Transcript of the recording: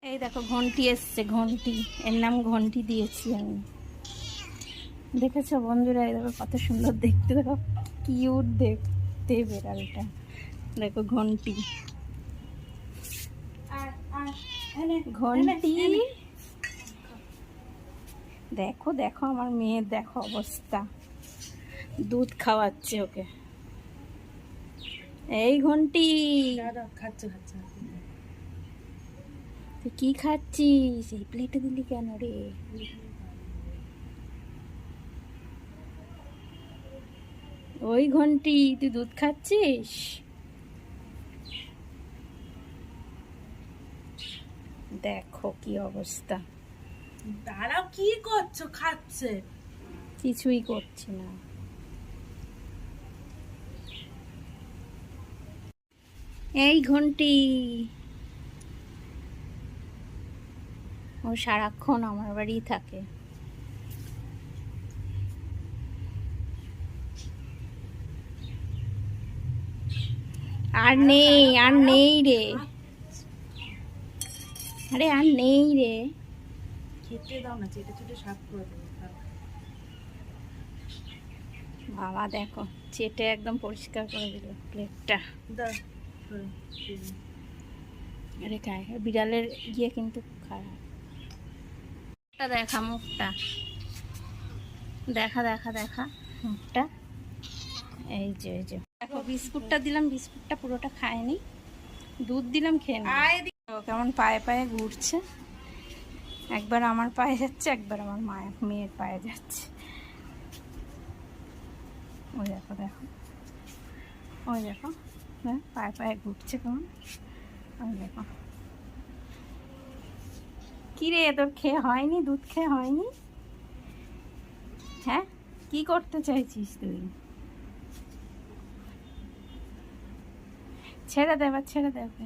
এই দেখো ঘন্টি এসছে, ঘন্টি, এর নাম ঘন্টি দিয়েছি আমি। দেখেছো বন্ধুরা, এই দেখো কত সুন্দর দেখতে, দেখো কিউট দেখতে বেড়ালটা। দেখো ঘন্টি, ঘন্টি। দেখো দেখো আমার মেয়ের দেখো অবস্থা, দুধ খাওয়াচ্ছে ওকে। এই ঘন্টি, তুই কি খাচ্ছিস? এই প্লেটে দিলি কেন রে? ওই ঘন্টি, তুই দুধ খাচ্ছিস? দেখো কি অবস্থা। দাঁড়াও, কি করছো? খাচ্ছে। কিছুই করছি না। এই ঘন্টি, ও সারাক্ষণ আমার বাড়ি থাকে। আর নেই, আর নেই রে, আরে আর নেই রে। খেতে দাও না, চেটে চেটে সাফ করে দেবো। বাবা দেখো, চেটে একদম পরিষ্কার করে দিল প্লেটটা। আরে খায়, বিড়ালের ইয়ে কিন্তু খারাপ। দেখা মুখটা, দেখা দেখা দেখা মুখটা। এই যে এই যে দেখো, বিস্কুটটা দিলাম, বিস্কুটটা পুরোটা খায়নি। দুধ দিলাম, খেয়ে নি। কেমন পায়ে পায়ে ঘুরছে, একবার আমার পায়ে যাচ্ছে, একবার আমার মেয়ের পায়ে যাচ্ছে। ওই দেখো দেখো, ওই দেখো, হ্যাঁ পায়ে পায়ে ঘুরছে কেমন। ওই দেখো, কি রে তোর খেয়ে হয়নি? দুধ খেয়ে হয়নি? হ্যাঁ, কি করতে চাইছিস তুই? ছেড়ে দে, এবার ছেড়ে দে ওকে।